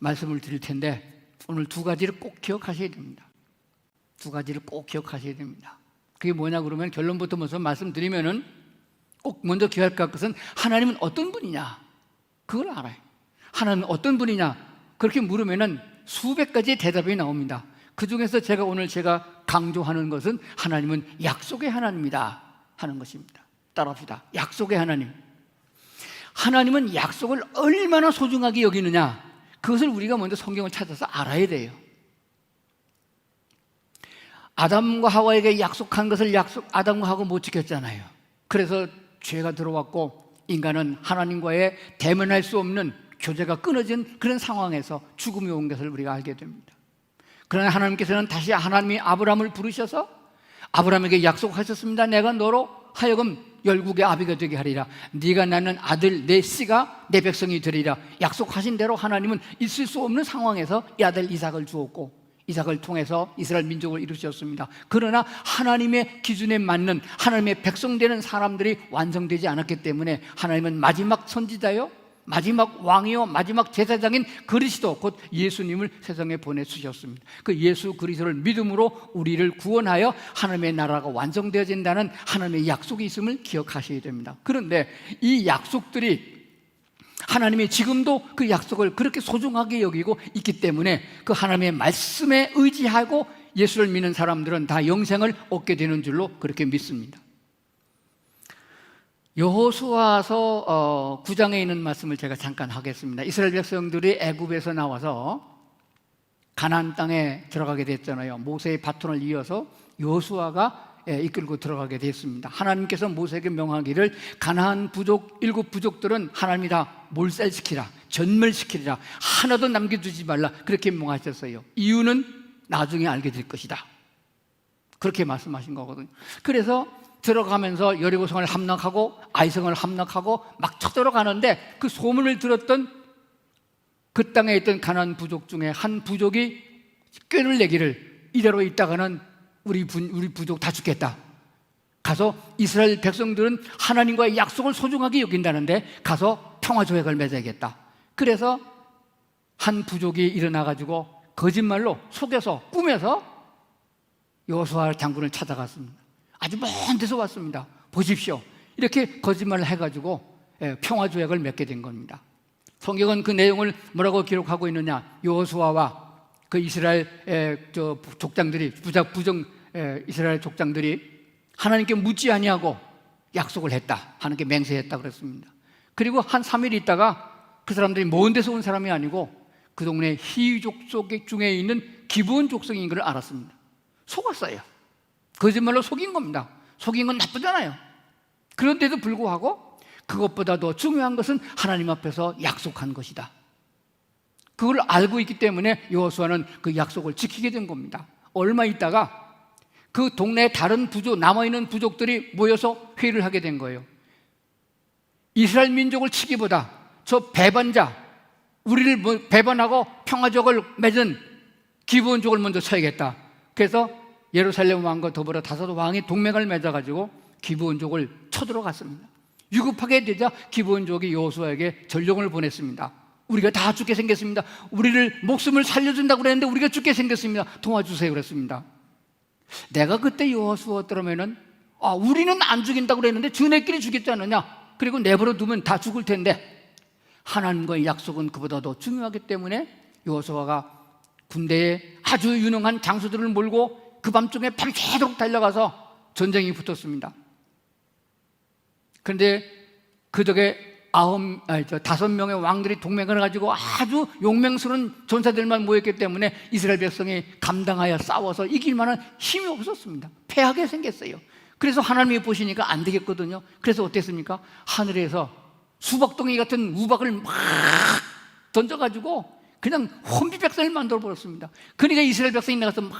말씀을 드릴 텐데 오늘 두 가지를 꼭 기억하셔야 됩니다. 두 가지를 꼭 기억하셔야 됩니다. 그게 뭐냐 그러면 결론부터 먼저 말씀드리면은 꼭 먼저 기억할 것은 하나님은 어떤 분이냐, 그걸 알아요. 하나님은 어떤 분이냐, 그렇게 물으면은 수백 가지의 대답이 나옵니다. 그 중에서 오늘 제가 강조하는 것은 하나님은 약속의 하나님이다 하는 것입니다. 따라합시다. 약속의 하나님. 하나님은 약속을 얼마나 소중하게 여기느냐, 그것을 우리가 먼저 성경을 찾아서 알아야 돼요. 아담과 하와에게 약속한 것을 아담과 하와 못 지켰잖아요. 그래서 죄가 들어왔고 인간은 하나님과의 대면할 수 없는 교제가 끊어진 그런 상황에서 죽음이 온 것을 우리가 알게 됩니다. 그러나 하나님께서는 다시 하나님이 아브라함을 부르셔서 아브라함에게 약속하셨습니다. 내가 너로 하여금 열국의 아비가 되게 하리라. 네가 낳는 아들 내 씨가 내 백성이 되리라. 약속하신 대로 하나님은 있을 수 없는 상황에서 이 아들 이삭을 주었고 이삭을 통해서 이스라엘 민족을 이루셨습니다. 그러나 하나님의 기준에 맞는 하나님의 백성 되는 사람들이 완성되지 않았기 때문에 하나님은 마지막 선지자요, 마지막 왕이요, 마지막 제사장인 그리스도 곧 예수님을 세상에 보내주셨습니다. 그 예수 그리스도를 믿음으로 우리를 구원하여 하나님의 나라가 완성되어진다는 하나님의 약속이 있음을 기억하셔야 됩니다. 그런데 이 약속들이 하나님이 지금도 그 약속을 그렇게 소중하게 여기고 있기 때문에 그 하나님의 말씀에 의지하고 예수를 믿는 사람들은 다 영생을 얻게 되는 줄로 그렇게 믿습니다. 여호수아서 9장에 있는 말씀을 제가 잠깐 하겠습니다. 이스라엘 백성들이 애굽에서 나와서 가나안 땅에 들어가게 됐잖아요. 모세의 바톤을 이어서 여호수아가 이끌고 들어가게 됐습니다. 하나님께서 모세에게 명하기를 가나안 부족 7부족들은 하나님이 다 몰살시키라, 전멸시키리라, 하나도 남겨두지 말라 그렇게 명하셨어요. 이유는 나중에 알게 될 것이다, 그렇게 말씀하신 거거든요. 그래서 들어가면서 여리고성을 함락하고 아이성을 함락하고 막 쳐들어가는데 그 소문을 들었던 그 땅에 있던 가나안 부족 중에 한 부족이 꾀를 내기를 이대로 있다가는 우리 부족 다 죽겠다. 가서 이스라엘 백성들은 하나님과의 약속을 소중하게 여긴다는데 가서 평화조약을 맺어야겠다. 그래서 한 부족이 일어나가지고 거짓말로 속여서 꾸며서 여호수아 장군을 찾아갔습니다. 아주 먼 데서 왔습니다. 보십시오, 이렇게 거짓말을 해가지고 평화조약을 맺게 된 겁니다. 성경은 그 내용을 뭐라고 기록하고 있느냐, 여호수아와 그 이스라엘 족장들이 이스라엘 족장들이 하나님께 묻지 아니하고 약속을 했다, 하나님께 맹세했다 그랬습니다. 그리고 한 3일 있다가 그 사람들이 먼 데서 온 사람이 아니고 그 동네 히족 중에 있는 기브온 족속인 걸 알았습니다. 속았어요. 거짓말로 속인 겁니다. 속인 건 나쁘잖아요. 그런데도 불구하고 그것보다 더 중요한 것은 하나님 앞에서 약속한 것이다, 그걸 알고 있기 때문에 여호수아는 그 약속을 지키게 된 겁니다. 얼마 있다가 그 동네에 다른 남아있는 부족들이 모여서 회의를 하게 된 거예요. 이스라엘 민족을 치기보다 저 배반자, 우리를 배반하고 평화족을 맺은 기브온족을 먼저 쳐야겠다. 그래서 예루살렘 왕과 더불어 다섯 왕이 동맹을 맺어가지고 기브온족을 쳐들어갔습니다. 위급하게 되자 기브온족이 여호수아에게 전령을 보냈습니다. 우리가 다 죽게 생겼습니다. 우리를 목숨을 살려준다고 그랬는데 우리가 죽게 생겼습니다. 도와주세요 그랬습니다. 내가 그때 여호수아였더라면은 우리는 안 죽인다고 그랬는데 저네끼리 죽였지 않느냐, 그리고 내버려 두면 다 죽을 텐데 하나님과의 약속은 그보다 더 중요하기 때문에 여호수아가 군대에 아주 유능한 장수들을 몰고 그 밤중에 밤새도록 달려가서 전쟁이 붙었습니다. 그런데 그 덕에 5명의 왕들이 동맹을 가지고 아주 용맹스러운 전사들만 모였기 때문에 이스라엘 백성이 감당하여 싸워서 이길 만한 힘이 없었습니다. 패하게 생겼어요. 그래서 하나님이 보시니까 안 되겠거든요. 그래서 어땠습니까? 하늘에서 수박덩이 같은 우박을 막 던져가지고 그냥 혼비백산을 만들어 버렸습니다. 그러니까 이스라엘 백성이 나가서 막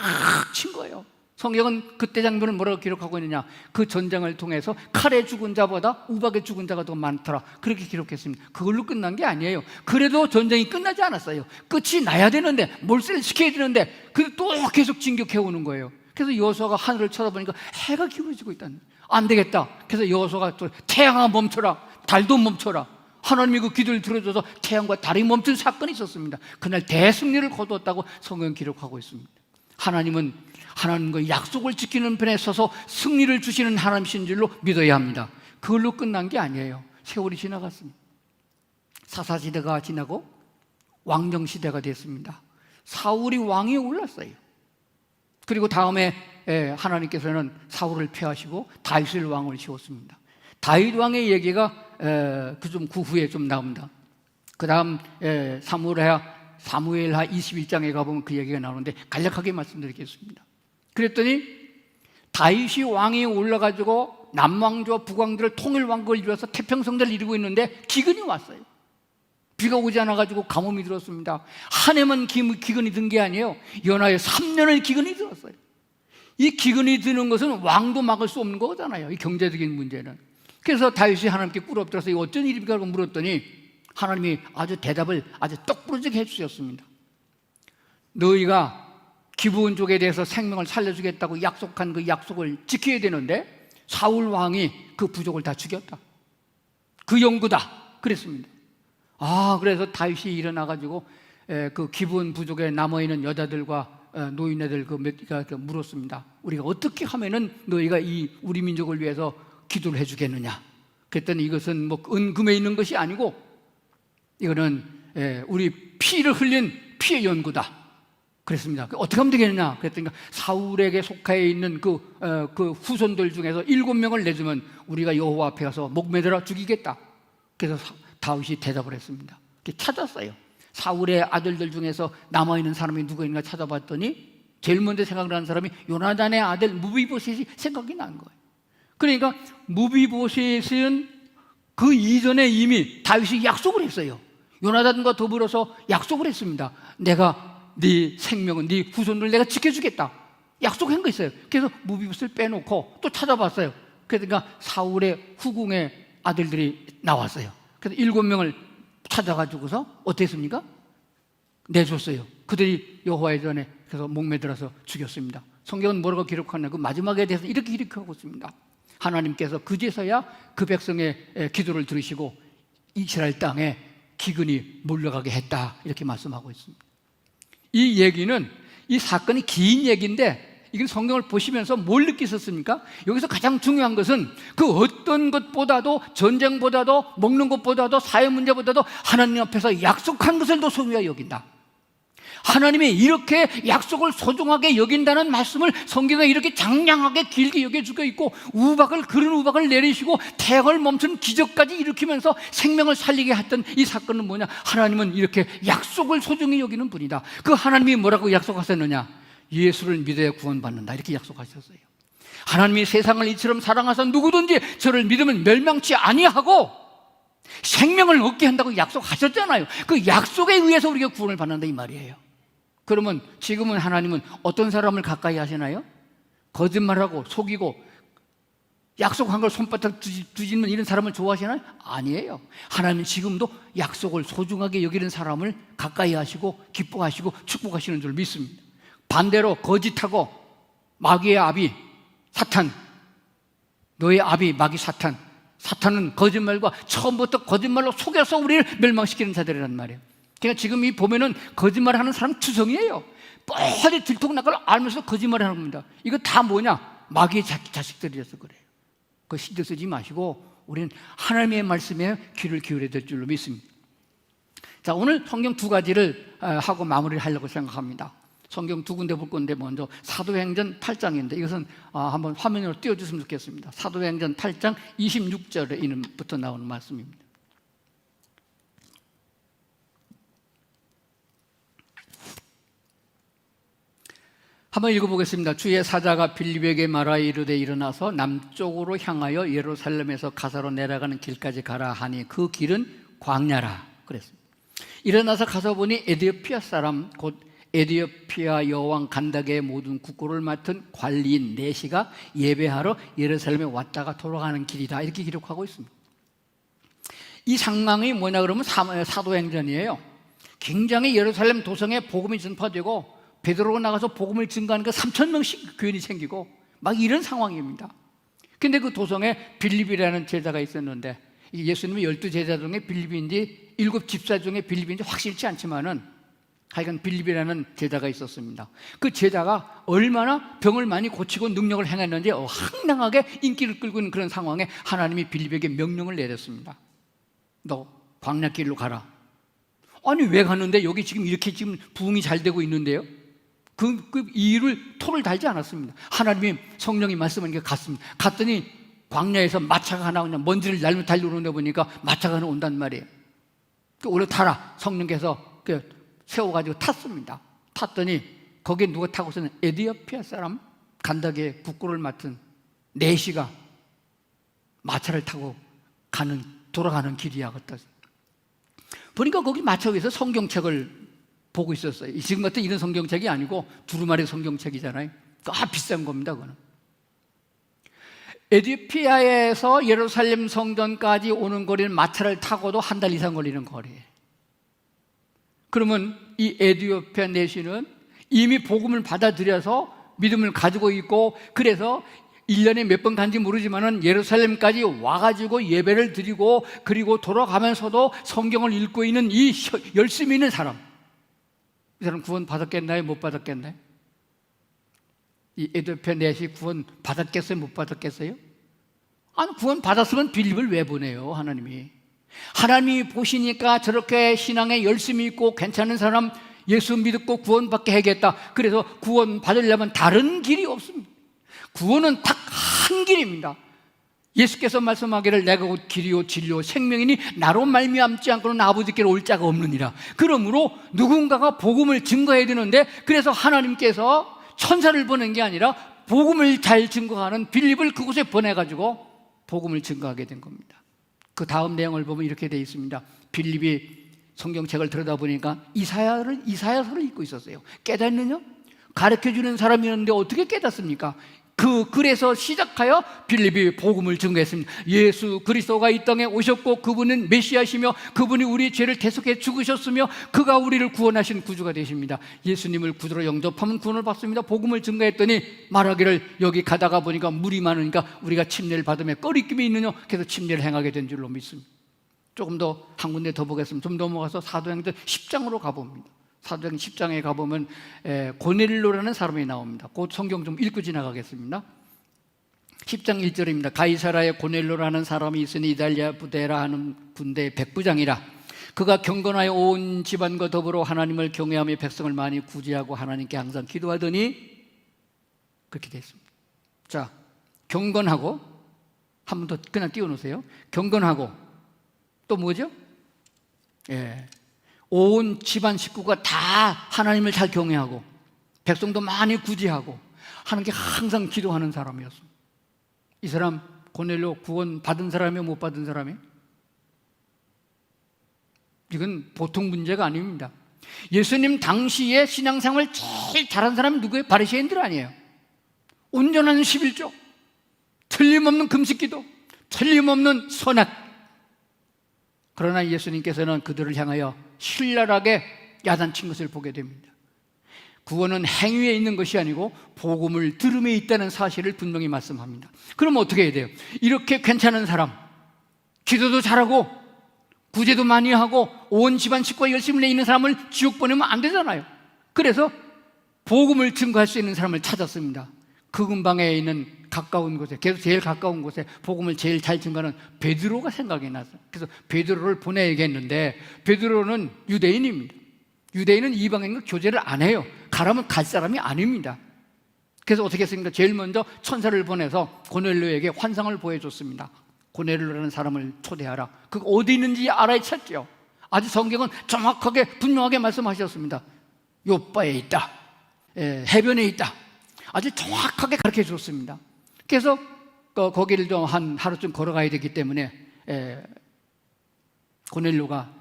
친 거예요. 성경은 그때 장면을 뭐라고 기록하고 있느냐, 그 전쟁을 통해서 칼에 죽은 자보다 우박에 죽은 자가 더 많더라, 그렇게 기록했습니다. 그걸로 끝난 게 아니에요. 그래도 전쟁이 끝나지 않았어요. 끝이 나야 되는데, 몰살을 시켜야 되는데 그래도 또 계속 진격해 오는 거예요. 그래서 여호수아가 하늘을 쳐다보니까 해가 기울어지고 있다는 거예요. 안 되겠다. 그래서 여호수아가 또 태양아 멈춰라, 달도 멈춰라, 하나님이 그 기도를 들어줘서 태양과 달이 멈춘 사건이 있었습니다. 그날 대승리를 거두었다고 성경 기록하고 있습니다. 하나님은 하나님과 약속을 지키는 편에 서서 승리를 주시는 하나님이신 줄로 믿어야 합니다. 그걸로 끝난 게 아니에요. 세월이 지나갔습니다. 사사시대가 지나고 왕정시대가 됐습니다. 사울이 왕위에 올랐어요. 그리고 다음에 하나님께서는 사울을 폐하시고 다윗을 왕을 세웠습니다. 다윗 왕의 얘기가 그 후에 좀 나옵니다. 그 다음 사무엘하 21장에 가보면 그 얘기가 나오는데 간략하게 말씀드리겠습니다. 그랬더니 다윗이 왕위에 올라가지고 남왕조와 북왕들을 통일왕국을 이루어서 태평성대를 이루고 있는데 기근이 왔어요. 비가 오지 않아가지고 가뭄이 들었습니다. 한 해만 기근이 든 게 아니에요. 연하에 3년을 기근이 들었어요. 이 기근이 드는 것은 왕도 막을 수 없는 거잖아요. 이 경제적인 문제는. 그래서 다윗이 하나님께 꿇어엎드려서 이거 어쩐 일입니까? 라고 물었더니 하나님이 대답을 아주 똑부러지게 해주셨습니다. 너희가 기브온족에 대해서 생명을 살려주겠다고 약속한 그 약속을 지켜야 되는데 사울 왕이 그 부족을 다 죽였다. 그 영구다. 그랬습니다. 그래서 다윗이 일어나가지고 그 기브온 부족에 남아있는 여자들과 노인네들 물었습니다. 우리가 어떻게 하면은 너희가 우리 민족을 위해서 기도를 해주겠느냐? 그랬더니 이것은 뭐 은금에 있는 것이 아니고 이거는 우리 피를 흘린 피의 연구다. 그랬습니다. 어떻게 하면 되겠느냐? 그랬더니 사울에게 속해 있는 그 후손들 중에서 7명을 내주면 우리가 여호와 앞에 가서 목매달아 죽이겠다. 그래서 다윗이 대답을 했습니다. 찾았어요. 사울의 아들들 중에서 남아있는 사람이 누가 있는가 찾아봤더니 제일 먼저 생각나는 사람이 요나단의 아들 무비보셋이 생각이 난 거예요. 그러니까 무비보셋은 그 이전에 이미 다윗이 약속을 했어요. 요나단과 더불어서 약속을 했습니다. 내가 네 생명은 네 후손을 내가 지켜주겠다. 약속한 거 있어요. 그래서 무비보셋을 빼놓고 또 찾아봤어요. 그러니까 사울의 후궁의 아들들이 나왔어요. 그래서 7명을 찾아가지고서 어떻게 했습니까? 내줬어요. 그들이 여호와의 전에 그래서 목매들어서 죽였습니다. 성경은 뭐라고 기록하냐? 그 마지막에 대해서 이렇게 기록하고 있습니다. 하나님께서 그제서야 그 백성의 기도를 들으시고 이스라엘 땅에 기근이 몰려가게 했다. 이렇게 말씀하고 있습니다. 이 얘기는 이 사건이 긴 얘기인데 이건 성경을 보시면서 뭘 느끼셨습니까? 여기서 가장 중요한 것은 그 어떤 것보다도 전쟁보다도 먹는 것보다도 사회 문제보다도 하나님 앞에서 약속한 것을 더 소중하게 여긴다. 하나님이 이렇게 약속을 소중하게 여긴다는 말씀을 성경에 이렇게 장량하게 길게 여겨주고 있고 그런 우박을 내리시고 태양을 멈춘 기적까지 일으키면서 생명을 살리게 했던 이 사건은 뭐냐? 하나님은 이렇게 약속을 소중히 여기는 분이다. 그 하나님이 뭐라고 약속하셨느냐? 예수를 믿어야 구원받는다. 이렇게 약속하셨어요. 하나님이 세상을 이처럼 사랑하사 누구든지 저를 믿으면 멸망치 아니하고 생명을 얻게 한다고 약속하셨잖아요. 그 약속에 의해서 우리가 구원을 받는다 이 말이에요. 그러면 지금은 하나님은 어떤 사람을 가까이 하시나요? 거짓말하고 속이고 약속한 걸 손바닥 뒤집는 이런 사람을 좋아하시나요? 아니에요. 하나님은 지금도 약속을 소중하게 여기는 사람을 가까이 하시고 기뻐하시고 축복하시는 줄 믿습니다. 반대로 거짓하고 마귀의 아비 사탄, 너의 아비 마귀 사탄은 거짓말과 처음부터 거짓말로 속여서 우리를 멸망시키는 자들이란 말이에요. 그러니까 지금 이 보면은 거짓말하는 사람 투성이에요. 뻔히 들통난 걸 알면서 거짓말하는 겁니다. 이거 다 뭐냐? 마귀의 자식들이라서 그래요. 그거 신경 쓰지 마시고 우리는 하나님의 말씀에 귀를 기울여야 될 줄로 믿습니다. 자, 오늘 성경 2가지를 하고 마무리를 하려고 생각합니다. 성경 2군데 볼 건데 먼저 사도행전 8장인데 이것은 한번 화면으로 띄워주시면 좋겠습니다. 사도행전 8장 26절에부터 나오는 말씀입니다. 한번 읽어보겠습니다. 주의 사자가 빌립에게 말하여 이르되 일어나서 남쪽으로 향하여 예루살렘에서 가사로 내려가는 길까지 가라 하니 그 길은 광야라 그랬습니다. 일어나서 가서 보니 에디오피아 사람 곧 에디오피아 여왕 간다게의 모든 국고를 맡은 관리인 네시가 예배하러 예루살렘에 왔다가 돌아가는 길이다 이렇게 기록하고 있습니다. 이 상황이 뭐냐 그러면 사도행전이에요. 굉장히 예루살렘 도성에 복음이 전파되고 베드로가 나가서 복음을 증거하니까 3,000명씩 교인이 생기고 막 이런 상황입니다. 근데 그 도성에 빌립이라는 제자가 있었는데 이게 예수님의 12제자 중에 빌립인지 7집사 중에 빌립인지 확실치 않지만은 하여간 빌립이라는 제자가 있었습니다. 그 제자가 얼마나 병을 많이 고치고 능력을 행했는지 황당하게 인기를 끌고 있는 그런 상황에 하나님이 빌립에게 명령을 내렸습니다. 너 광야길로 가라. 아니 왜 갔는데 여기 지금 이렇게 지금 부흥이 잘 되고 있는데요? 그 이유를 토를 달지 않았습니다. 하나님이 성령이 말씀하니까 갔습니다. 갔더니 광야에서 마차가 하나 그냥 먼지를 날며 달려오는데 보니까 마차가 하나 온단 말이에요. 올라 타라. 성령께서 세워가지고 탔습니다. 탔더니 거기에 누가 타고 있었는 에디오피아 사람 간다게 국고를 맡은 내시가 마차를 타고 돌아가는 길이야. 보니까 거기 마차 위에서 성경책을 보고 있었어요. 지금 같은 이런 성경책이 아니고 두루마리 성경책이잖아요. 비싼 겁니다. 그거는. 에디오피아에서 예루살렘 성전까지 오는 거리는 마차를 타고도 한 달 이상 걸리는 거리예요. 그러면 이 에디오피아 내시는 이미 복음을 받아들여서 믿음을 가지고 있고, 그래서 1년에 몇 번 간지 모르지만은 예루살렘까지 와가지고 예배를 드리고 그리고 돌아가면서도 성경을 읽고 있는 이 열심히 있는 사람, 이 사람 구원 받았겠나요? 못 받았겠나요? 이 에디오피아 내시 구원 받았겠어요? 못 받았겠어요? 아니, 구원 받았으면 빌립을 왜 보내요? 하나님이 보시니까 저렇게 신앙에 열심히 있고 괜찮은 사람 예수 믿고 구원받게 해야겠다. 그래서 구원 받으려면 다른 길이 없습니다. 구원은 딱 한 길입니다. 예수께서 말씀하기를 내가 곧 길이요 진리요 생명이니 나로 말미암지 않고는 아버지께로 올 자가 없느니라. 그러므로 누군가가 복음을 증거해야 되는데, 그래서 하나님께서 천사를 보낸 게 아니라 복음을 잘 증거하는 빌립을 그곳에 보내가지고 복음을 증거하게 된 겁니다. 그 다음 내용을 보면 이렇게 되어 있습니다. 빌립이 성경책을 들여다보니까 이사야서를 읽고 있었어요. 깨닫느냐? 가르쳐주는 사람이었는데 어떻게 깨닫습니까? 그래서 시작하여 빌립이 복음을 증거했습니다. 예수 그리스도가 이 땅에 오셨고 그분은 메시아시며 그분이 우리의 죄를 대속해 죽으셨으며 그가 우리를 구원하신 구주가 되십니다. 예수님을 구주로 영접하면 구원을 받습니다. 복음을 증거했더니 말하기를 여기 가다가 보니까 물이 많으니까 우리가 침례를 받으며 꺼리낌이 있느냐? 그래서 침례를 행하게 된 줄로 믿습니다. 조금 더 한 군데 더 보겠습니다. 좀 넘어가서 사도행전 10장으로 가봅니다. 사도행전 10장에 가보면 고넬료라는 사람이 나옵니다. 곧 성경 좀 읽고 지나가겠습니다. 10장 1절입니다. 가이사라에 고넬료라는 사람이 있으니 이달리아 부대라 하는 군대의 백부장이라. 그가 경건하여 온 집안과 더불어 하나님을 경외하며 백성을 많이 구제하고 하나님께 항상 기도하더니, 그렇게 됐습니다. 자, 경건하고, 한 번 더 그냥 띄워놓으세요. 경건하고 또 뭐죠? 온 집안 식구가 다 하나님을 잘 경외하고 백성도 많이 구제하고 하나님께 항상 기도하는 사람이었습니다. 이 사람 고넬료 구원 받은 사람이요, 못 받은 사람이요? 이건 보통 문제가 아닙니다. 예수님 당시에 신앙생활을 제일 잘한 사람이 누구예요? 바리새인들 아니에요. 온전한 11조, 틀림없는 금식기도, 틀림없는 선악. 그러나 예수님께서는 그들을 향하여 신랄하게 야단친 것을 보게 됩니다. 구원은 행위에 있는 것이 아니고 복음을 들음에 있다는 사실을 분명히 말씀합니다. 그럼 어떻게 해야 돼요? 이렇게 괜찮은 사람, 기도도 잘하고 구제도 많이 하고 온 집안 식구가 열심히 내 있는 사람을 지옥 보내면 안 되잖아요. 그래서 복음을 증거할 수 있는 사람을 찾았습니다. 그 근방에 있는 가까운 곳에, 계속 제일 가까운 곳에 복음을 제일 잘 증거하는 베드로가 생각이 났어요. 그래서 베드로를 보내야겠는데, 베드로는 유대인입니다. 유대인은 이방인과 교제를 안 해요. 가라면 갈 사람이 아닙니다. 그래서 어떻게 했습니까? 제일 먼저 천사를 보내서 고넬료에게 환상을 보여줬습니다. 고넬료라는 사람을 초대하라. 그가 어디 있는지 알아야 찾죠. 아주 성경은 정확하게 분명하게 말씀하셨습니다. 요바에 있다, 해변에 있다. 아주 정확하게 가르쳐 줬습니다. 그래서 거기를 좀 한 하루쯤 걸어가야 되기 때문에 고넬료가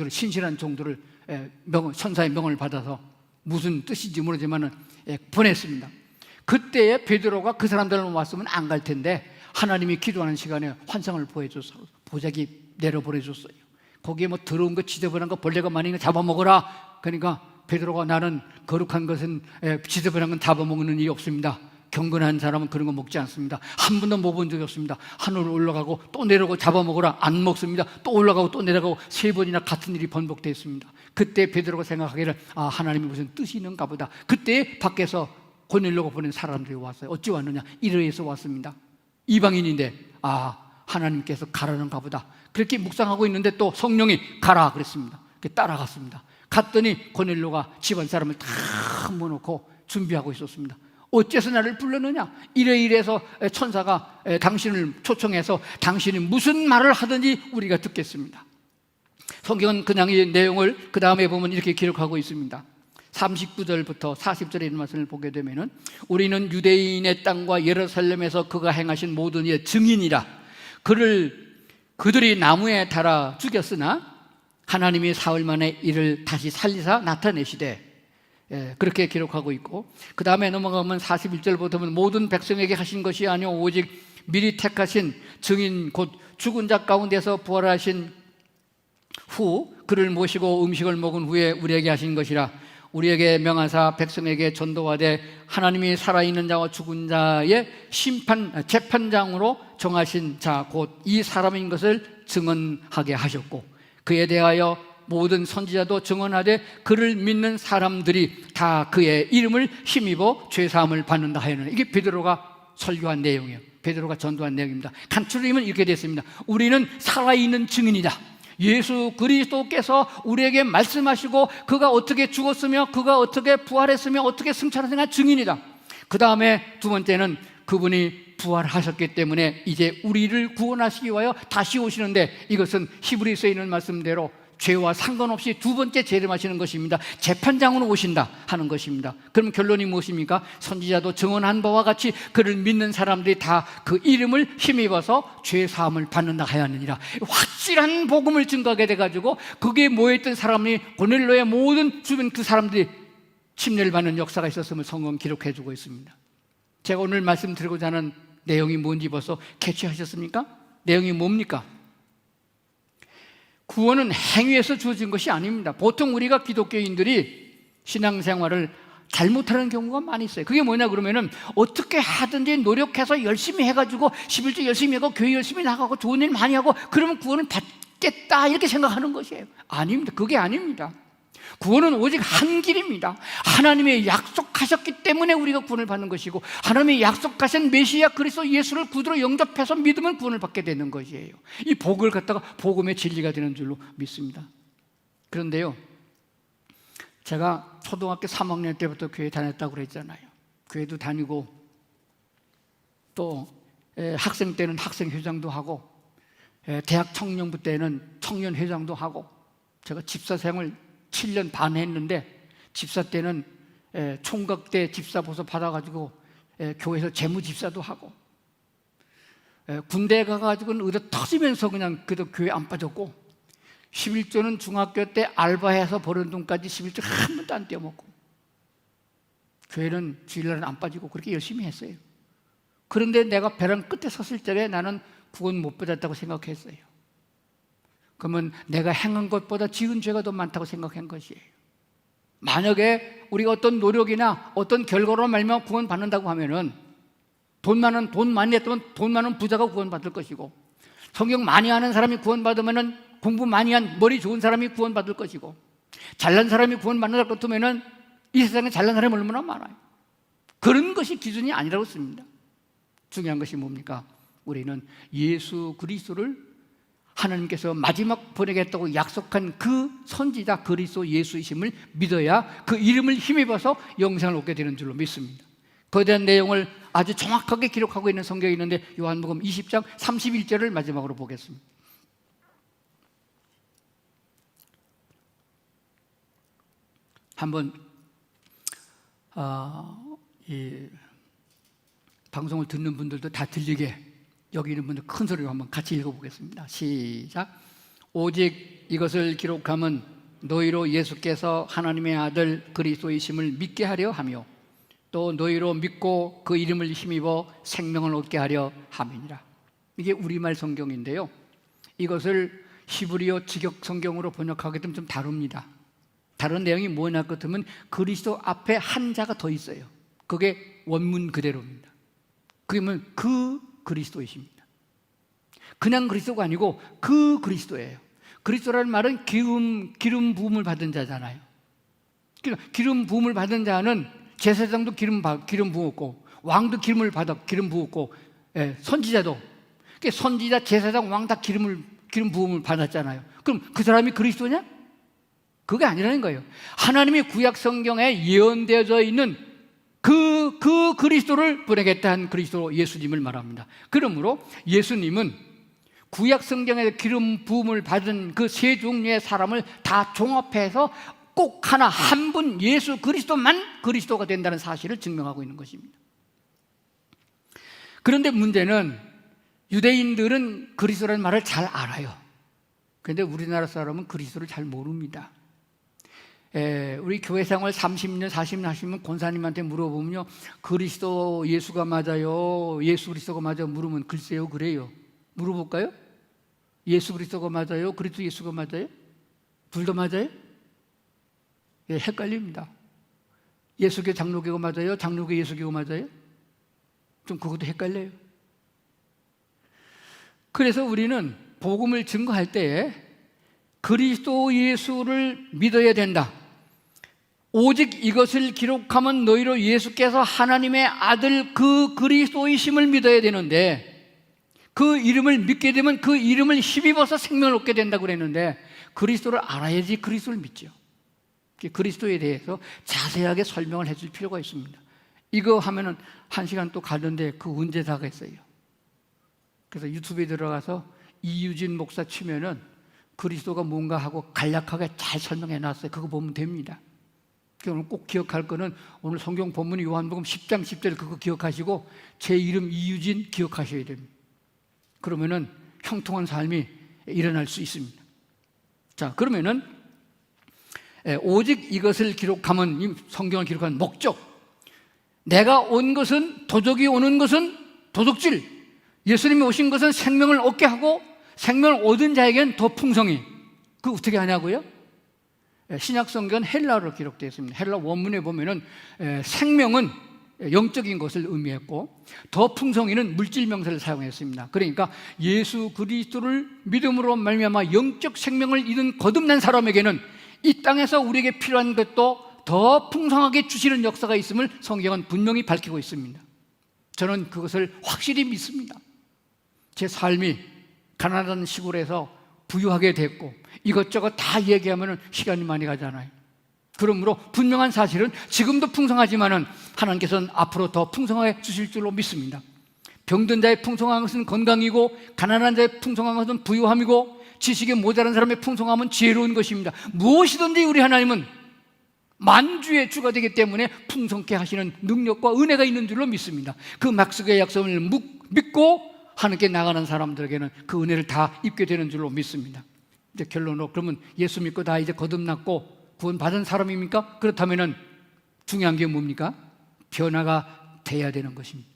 신실한 종들을 천사의 명을 받아서 무슨 뜻인지 모르지만 보냈습니다. 그때에 베드로가 그 사람들만 왔으면 안 갈 텐데 하나님이 기도하는 시간에 환상을 보여줘서 보자기 내려보내줬어요. 거기에 뭐 더러운 거, 지저분한 거, 벌레가 많으니까 잡아먹어라. 그러니까 베드로가 나는 거룩한 것은 지저분한 건 잡아먹는 일이 없습니다. 경건한 사람은 그런 거 먹지 않습니다. 한 번도 먹어본 적이 없습니다. 하늘 올라가고 또 내려오고 잡아먹으라, 안 먹습니다. 또 올라가고 또 내려가고 3번이나 같은 일이 번복되어 있습니다. 그때 베드로가 생각하기를 하나님이 무슨 뜻이 있는가 보다. 그때 밖에서 고넬료가 보낸 사람들이 왔어요. 어찌 왔느냐? 이르에서 왔습니다. 이방인인데 하나님께서 가라는가 보다. 그렇게 묵상하고 있는데 또 성령이 가라 그랬습니다. 따라갔습니다. 갔더니 고넬료가 집안 사람을 다 모아놓고 준비하고 있었습니다. 어째서 나를 불렀느냐? 이래서 천사가 당신을 초청해서 당신이 무슨 말을 하든지 우리가 듣겠습니다. 성경은 그냥 이 내용을 그 다음에 보면 이렇게 기록하고 있습니다. 39절부터 40절에 있는 말씀을 보게 되면은 우리는 유대인의 땅과 예루살렘에서 그가 행하신 모든 일의 증인이라. 그들이 나무에 달아 죽였으나 하나님이 사흘 만에 이를 다시 살리사 나타내시되, 그렇게 기록하고 있고, 그 다음에 넘어가면 41절부터 보면 모든 백성에게 하신 것이 아니오 오직 미리 택하신 증인 곧 죽은 자 가운데서 부활하신 후 그를 모시고 음식을 먹은 후에 우리에게 하신 것이라. 우리에게 명하사 백성에게 전도하되 하나님이 살아있는 자와 죽은 자의 재판장으로 정하신 자 곧 이 사람인 것을 증언하게 하셨고, 그에 대하여 모든 선지자도 증언하되 그를 믿는 사람들이 다 그의 이름을 힘입어 죄사함을 받는다 하였느니. 이게 베드로가 설교한 내용이에요. 베드로가 전도한 내용입니다. 간추리면 이렇게 됐습니다. 우리는 살아있는 증인이다. 예수 그리스도께서 우리에게 말씀하시고 그가 어떻게 죽었으며 그가 어떻게 부활했으며 어떻게 승천하셨느냐 증인이다. 그 다음에 두 번째는 그분이 부활하셨기 때문에 이제 우리를 구원하시기 위하여 다시 오시는데, 이것은 히브리서에 있는 말씀대로 죄와 상관없이 두 번째 재림하시는 것입니다. 재판장으로 오신다 하는 것입니다. 그럼 결론이 무엇입니까? 선지자도 증언한 바와 같이 그를 믿는 사람들이 다 그 이름을 힘입어서 죄 사함을 받는다 하였느니라. 확실한 복음을 증거하게 돼가지고 거기에 모여있던 사람이 고넬료의 모든 주변 그 사람들이 침례를 받는 역사가 있었음을 성경 기록해주고 있습니다. 제가 오늘 말씀드리고자 하는 내용이 뭔지 벌써 캐치하셨습니까? 내용이 뭡니까? 구원은 행위에서 주어진 것이 아닙니다. 보통 우리가 기독교인들이 신앙생활을 잘못하는 경우가 많이 있어요. 그게 뭐냐 그러면은 어떻게 하든지 노력해서 열심히 해가지고 11조 열심히 하고 교회 열심히 나가고 좋은 일 많이 하고 그러면 구원은 받겠다 이렇게 생각하는 것이에요. 아닙니다. 그게 아닙니다. 구원은 오직 한 길입니다. 하나님이 약속하셨기 때문에 우리가 구원을 받는 것이고, 하나님이 약속하신 메시아 그리스도 예수를 구주로 영접해서 믿으면 구원을 받게 되는 것이에요. 이 복을 갖다가 복음의 진리가 되는 줄로 믿습니다. 그런데요, 제가 초등학교 3학년 때부터 교회 다녔다고 그랬잖아요. 교회도 다니고 또 학생 때는 학생회장도 하고 대학 청년부 때는 청년회장도 하고, 제가 집사생을 7년 반 했는데 집사 때는 총각 때 집사 보서 받아가지고 교회에서 재무집사도 하고, 군대 가가지고는 의대 터지면서 그냥 그래도 교회 안 빠졌고, 11조는 중학교 때 알바해서 버는 돈까지 11조 한 번도 안 떼어먹고, 교회는 주일날은 안 빠지고 그렇게 열심히 했어요. 그런데 내가 벼랑 끝에 섰을 적에 나는 구원 못 받았다고 생각했어요. 그러면 내가 행한 것보다 지은 죄가 더 많다고 생각한 것이에요. 만약에 우리가 어떤 노력이나 어떤 결과로 말미암아 구원 받는다고 하면은 돈 많이 했다면 돈 많은 부자가 구원 받을 것이고, 성경 많이 하는 사람이 구원 받으면은 공부 많이 한 머리 좋은 사람이 구원 받을 것이고, 잘난 사람이 구원 받는다 그렇다면은 이 세상에 잘난 사람이 얼마나 많아요. 그런 것이 기준이 아니라고 씁니다. 중요한 것이 뭡니까? 우리는 예수 그리스도를 하나님께서 마지막 보내겠다고 약속한 그 선지자 그리스도 예수이심을 믿어야 그 이름을 힘입어서 영생을 얻게 되는 줄로 믿습니다. 그에 대한 내용을 아주 정확하게 기록하고 있는 성경이 있는데 요한복음 20장 31절을 마지막으로 보겠습니다. 한번 이 방송을 듣는 분들도 다 들리게 여기 있는 분들 큰 소리로 한번 같이 읽어보겠습니다. 시작. 오직 이것을 기록함은 너희로 예수께서 하나님의 아들 그리스도이심을 믿게 하려 하며 또 너희로 믿고 그 이름을 힘입어 생명을 얻게 하려 함이니라. 이게 우리말 성경인데요, 이것을 히브리어 직역 성경으로 번역하게 되면 좀 다릅니다. 다른 내용이 뭐냐 같으면 그리스도 앞에 한 자가 더 있어요. 그게 원문 그대로입니다. 그게 뭐냐면 그 그리스도이십니다. 그냥 그리스도가 아니고 그 그리스도예요. 그리스도라는 말은 기름 부음을 받은 자잖아요. 그러니까 기름 부음을 받은 자는 제사장도 기름 부었고, 왕도 기름 부었고, 선지자도. 그러니까 선지자, 제사장, 왕 다 기름 부음을 받았잖아요. 그럼 그 사람이 그리스도냐? 그게 아니라는 거예요. 하나님의 구약 성경에 예언되어져 있는 그 그리스도를 보내겠다는 그리스도 예수님을 말합니다. 그러므로 예수님은 구약 성경에서 기름 부음을 받은 그 세 종류의 사람을 다 종합해서 꼭 한 분 예수 그리스도만 그리스도가 된다는 사실을 증명하고 있는 것입니다. 그런데 문제는 유대인들은 그리스도라는 말을 잘 알아요. 그런데 우리나라 사람은 그리스도를 잘 모릅니다. 우리 교회 생활 30년, 40년 하시면 권사님한테 물어보면요, 그리스도 예수가 맞아요? 예수 그리스도가 맞아요? 물으면 글쎄요, 그래요. 물어볼까요? 예수 그리스도가 맞아요? 그리스도 예수가 맞아요? 둘 다 맞아요? 헷갈립니다. 예수교 장로교가 맞아요? 장로교 예수교가 맞아요? 좀 그것도 헷갈려요. 그래서 우리는 복음을 증거할 때에 그리스도 예수를 믿어야 된다. 오직 이것을 기록하면 너희로 예수께서 하나님의 아들 그 그리스도이심을 믿어야 되는데, 그 이름을 믿게 되면 그 이름을 힘입어서 생명을 얻게 된다고 그랬는데, 그리스도를 알아야지 그리스도를 믿죠. 그리스도에 대해서 자세하게 설명을 해줄 필요가 있습니다. 이거 하면은 1시간 또 가는데 그 언제 다 했어요. 그래서 유튜브에 들어가서 이유진 목사 치면은 그리스도가 뭔가 하고 간략하게 잘 설명해 놨어요. 그거 보면 됩니다. 오늘 꼭 기억할 거는 오늘 성경 본문이 요한복음 10장 10절 그거 기억하시고 제 이름 이유진 기억하셔야 됩니다. 그러면은 형통한 삶이 일어날 수 있습니다. 자, 그러면은 오직 이것을 기록하면, 이 성경을 기록한 목적, 내가 온 것은, 도적이 오는 것은 도둑질, 예수님이 오신 것은 생명을 얻게 하고 생명을 얻은 자에게는 더 풍성히. 그거 어떻게 하냐고요? 신약 성경은 헬라어로 기록되어 있습니다. 헬라 원문에 보면은 생명은 영적인 것을 의미했고 더 풍성히는 물질 명사를 사용했습니다. 그러니까 예수 그리스도를 믿음으로 말미암아 영적 생명을 잃은 거듭난 사람에게는 이 땅에서 우리에게 필요한 것도 더 풍성하게 주시는 역사가 있음을 성경은 분명히 밝히고 있습니다. 저는 그것을 확실히 믿습니다. 제 삶이 가난한 시골에서 부유하게 됐고 이것저것 다 얘기하면 시간이 많이 가잖아요. 그러므로 분명한 사실은 지금도 풍성하지만은 하나님께서는 앞으로 더 풍성하게 주실 줄로 믿습니다. 병든 자의 풍성한 것은 건강이고 가난한 자의 풍성한 것은 부유함이고 지식이 모자란 사람의 풍성함은 지혜로운 것입니다. 무엇이든지 우리 하나님은 만주의 주가 되기 때문에 풍성케 하시는 능력과 은혜가 있는 줄로 믿습니다. 그 막스의 약속을 믿고 하나님께 나가는 사람들에게는 그 은혜를 다 입게 되는 줄로 믿습니다. 이제 결론으로, 그러면 예수 믿고 다 이제 거듭났고 구원받은 사람입니까? 그렇다면은 중요한 게 뭡니까? 변화가 돼야 되는 것입니다.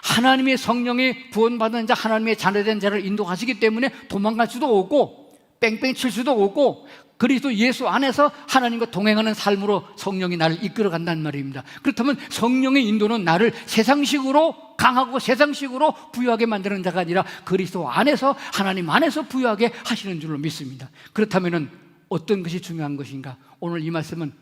하나님의 성령이 구원받은 자, 하나님의 자녀된 자를 인도하시기 때문에 도망갈 수도 없고 뺑뺑 칠 수도 없고 그리스도 예수 안에서 하나님과 동행하는 삶으로 성령이 나를 이끌어 간다는 말입니다. 그렇다면 성령의 인도는 나를 세상식으로 강하고 세상식으로 부유하게 만드는 자가 아니라 그리스도 안에서, 하나님 안에서 부유하게 하시는 줄로 믿습니다. 그렇다면 어떤 것이 중요한 것인가? 오늘 이 말씀은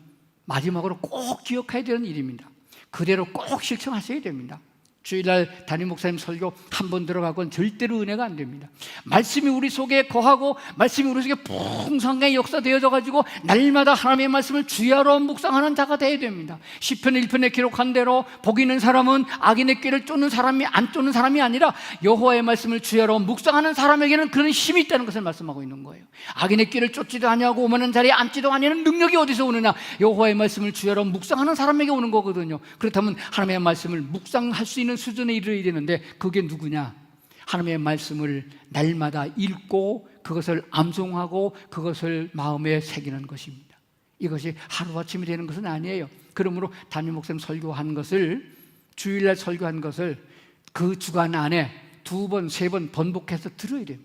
마지막으로 꼭 기억해야 되는 일입니다. 그대로 꼭 실천하셔야 됩니다. 주일날 담임 목사님 설교 한 번 들어가고는 절대로 은혜가 안 됩니다. 말씀이 우리 속에 거하고 말씀이 우리 속에 풍성하게 역사되어져 가지고 날마다 하나님의 말씀을 주야로 묵상하는 자가 되어야 됩니다. 시편 1편에 기록한 대로 복 있는 사람은 악인의 꾀를 쫓는 사람이 안 쫓는 사람이 아니라 여호와의 말씀을 주야로 묵상하는 사람에게는 그런 힘이 있다는 것을 말씀하고 있는 거예요. 악인의 꾀를 쫓지도 아니하고 오만한 자리에 앉지도 아니하는 능력이 어디서 오느냐? 여호와의 말씀을 주야로 묵상하는 사람에게 오는 거거든요. 그렇다면 하나님의 말씀을 묵상할 수 있는 수준에 이르러야 되는데 그게 누구냐? 하나님의 말씀을 날마다 읽고 그것을 암송하고 그것을 마음에 새기는 것입니다. 이것이 하루아침이 되는 것은 아니에요. 그러므로 담임 목사님 설교한 것을, 주일날 설교한 것을 그 주간 안에 2번, 3번 번복해서 들어야 돼요.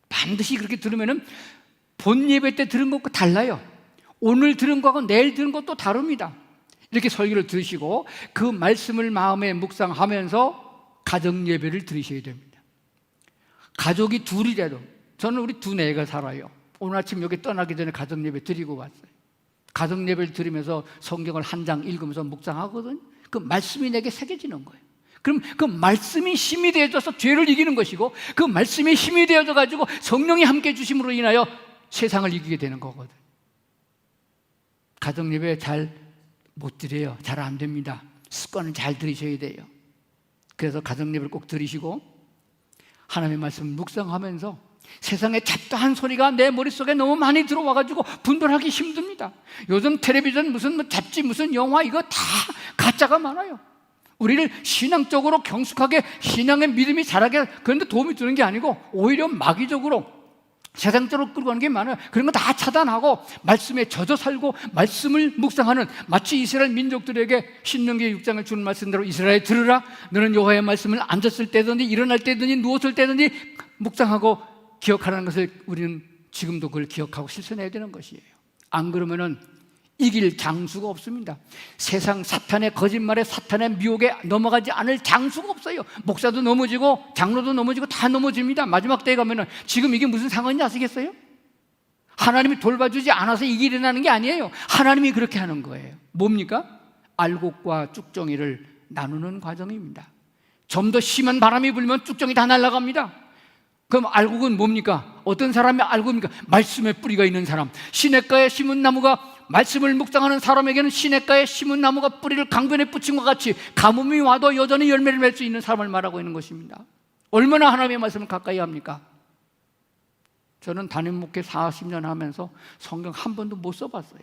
반드시 그렇게 들으면은 본 예배 때 들은 것과 달라요. 오늘 들은 것하고 내일 들은 것도 다릅니다. 이렇게 설교를 들으시고 그 말씀을 마음에 묵상하면서 가정 예배를 드리셔야 됩니다. 가족이 둘이라도, 저는 우리 두뇌가 살아요. 오늘 아침 여기 떠나기 전에 가정 예배 드리고 왔어요. 가정 예배를 드리면서 성경을 한 장 읽으면서 묵상하거든. 그 말씀이 내게 새겨지는 거예요. 그럼 그 말씀이 힘이 되어져서 죄를 이기는 것이고, 그 말씀이 힘이 되어져 가지고 성령이 함께 주심으로 인하여 세상을 이기게 되는 거거든. 가정 예배 잘 못 드려요. 잘 안 됩니다. 습관은 잘 들이셔야 돼요. 그래서 가정 예배를 꼭 들으시고 하나님의 말씀을 묵상하면서, 세상에 잡다한 소리가 내 머릿속에 너무 많이 들어와가지고 분별하기 힘듭니다. 요즘 텔레비전 무슨 잡지 무슨 영화 이거 다 가짜가 많아요. 우리를 신앙적으로 경숙하게 신앙의 믿음이 자라게 그런데 도움이 되는 게 아니고 오히려 마귀적으로 세상적으로 끌고 가는 게 많아요. 그런 거 다 차단하고 말씀에 젖어 살고 말씀을 묵상하는, 마치 이스라엘 민족들에게 신명기 6장을 주는 말씀대로 이스라엘 들으라, 너는 여호와의 말씀을 앉았을 때든지 일어날 때든지 누웠을 때든지 묵상하고 기억하라는 것을 우리는 지금도 그걸 기억하고 실천해야 되는 것이에요. 안 그러면은 이길 장수가 없습니다. 세상 사탄의 거짓말에 사탄의 미혹에 넘어가지 않을 장수가 없어요. 목사도 넘어지고 장로도 넘어지고 다 넘어집니다. 마지막 때에 가면은 지금 이게 무슨 상황인지 아시겠어요? 하나님이 돌봐주지 않아서 이게 일어나는 게 아니에요. 하나님이 그렇게 하는 거예요. 뭡니까? 알곡과 쭉정이를 나누는 과정입니다. 좀 더 심한 바람이 불면 쭉정이 다 날아갑니다. 그럼 알곡은 뭡니까? 어떤 사람이 알곡입니까? 말씀의 뿌리가 있는 사람. 시냇가에 심은 나무가, 말씀을 묵상하는 사람에게는 시냇가에 심은 나무가 뿌리를 강변에 붙인 것 같이 가뭄이 와도 여전히 열매를 맺을 수 있는 사람을 말하고 있는 것입니다. 얼마나 하나님의 말씀을 가까이 합니까? 저는 담임 목회 40년 하면서 성경 한 번도 못 써봤어요.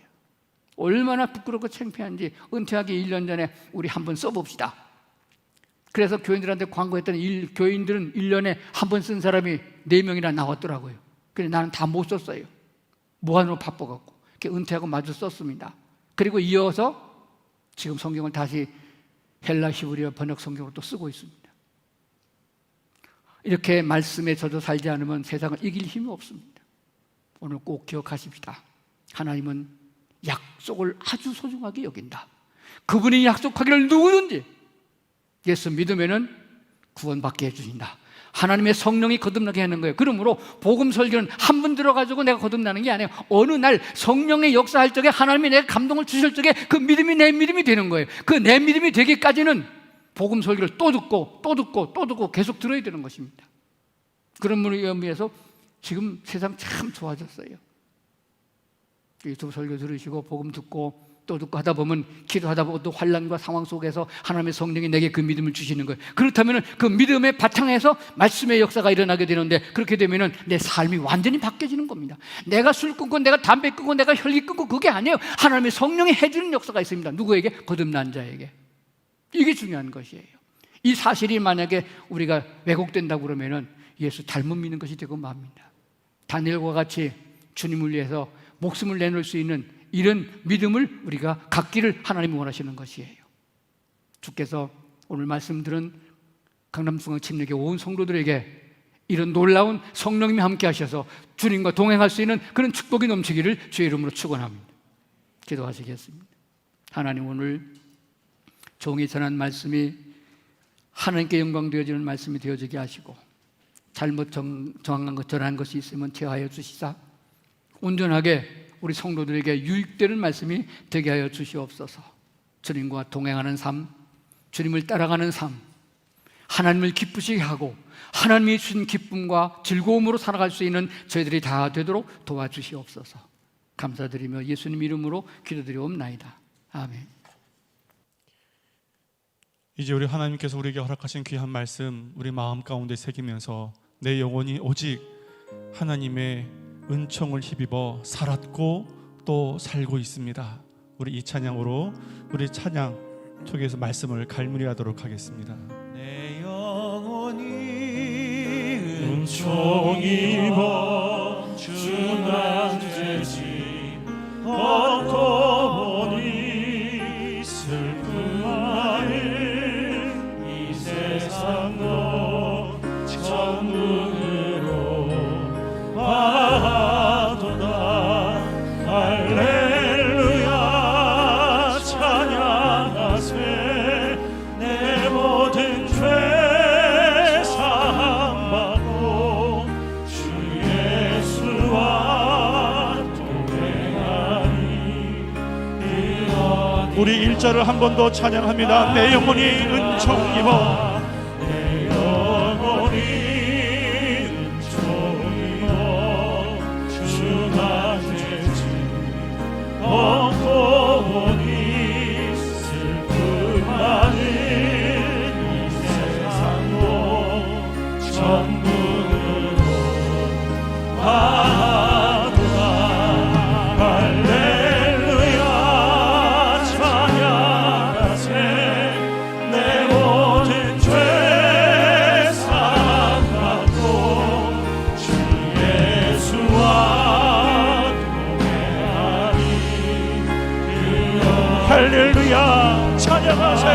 얼마나 부끄럽고 창피한지 은퇴하기 1년 전에 우리 한번 써봅시다. 그래서 교인들한테 광고했더니 교인들은 1년에 한 번 쓴 사람이 4명이나 나왔더라고요. 그래서 나는 다 못 썼어요. 무한으로 바빠갖고. 은퇴하고 마저 썼습니다. 그리고 이어서 지금 성경을 다시 헬라 히브리어 번역 성경으로 또 쓰고 있습니다. 이렇게 말씀에 젖어 살지 않으면 세상을 이길 힘이 없습니다. 오늘 꼭 기억하십시다. 하나님은 약속을 아주 소중하게 여긴다. 그분이 약속하기를 누구든지 예수 믿으면은 구원받게 해주신다. 하나님의 성령이 거듭나게 하는 거예요. 그러므로 복음 설교는 한 번 들어가지고 내가 거듭나는 게 아니에요. 어느 날 성령의 역사할 적에 하나님이 내가 감동을 주실 적에 그 믿음이 내 믿음이 되는 거예요. 그 내 믿음이 되기까지는 복음 설교를 또 듣고 또 듣고 또 듣고 계속 들어야 되는 것입니다. 그런 의미에서 지금 세상 참 좋아졌어요. 유튜브 설교 들으시고 복음 듣고 또 듣고 하다 보면, 기도하다 보면 또 환난과 상황 속에서 하나님의 성령이 내게 그 믿음을 주시는 거예요. 그렇다면 그 믿음의 바탕에서 말씀의 역사가 일어나게 되는데, 그렇게 되면 내 삶이 완전히 바뀌어지는 겁니다. 내가 술 끊고 내가 담배 끊고 내가 혈기 끊고 그게 아니에요. 하나님의 성령이 해주는 역사가 있습니다. 누구에게? 거듭난 자에게. 이게 중요한 것이에요. 이 사실이 만약에 우리가 왜곡된다고 그러면은 예수 잘못 믿는 것이 되고 맙니다. 다니엘과 같이 주님을 위해서 목숨을 내놓을 수 있는 이런 믿음을 우리가 갖기를 하나님이 원하시는 것이에요. 주께서 오늘 말씀 들은 강남중앙 침례교회 온 성도들에게 이런 놀라운 성령님이 함께 하셔서 주님과 동행할 수 있는 그런 축복이 넘치기를 주의 이름으로 축원합니다. 기도하시겠습니다. 하나님, 오늘 종이 전한 말씀이 하나님께 영광 되어지는 말씀이 되어지게 하시고, 잘못 정한 것 전한 것이 있으면 제하여 주시사 온전하게 우리 성도들에게 유익되는 말씀이 되게 하여 주시옵소서. 주님과 동행하는 삶, 주님을 따라가는 삶, 하나님을 기쁘시게 하고 하나님이 주신 기쁨과 즐거움으로 살아갈 수 있는 저희들이 다 되도록 도와주시옵소서. 감사드리며 예수님 이름으로 기도드리옵나이다. 아멘. 이제 우리 하나님께서 우리에게 허락하신 귀한 말씀 우리 마음 가운데 새기면서 내 영혼이 오직 하나님의 은총을 힘입어 살았고 또 살고 있습니다. 우리 이 찬양으로 우리 찬양 속에서 말씀을 갈무리하도록 하겠습니다. 내 영혼이 은총 입어 주만 되지 얻고 보니 슬픈 마음 이 세상도 천국으로 하도다. 할렐루야 찬양 우리 1절을 한 번 더 찬양합니다. 내 영혼이 은총 입어 내 영혼이 은총 입어 주가 되지 얻고 보니 슬픔 많은 이 세상도 천국으로 가도다. 할렐루야 찬양하세 내 모든 죄 사랑받고 주 예수와 동행하리. 할렐루야 찬양하세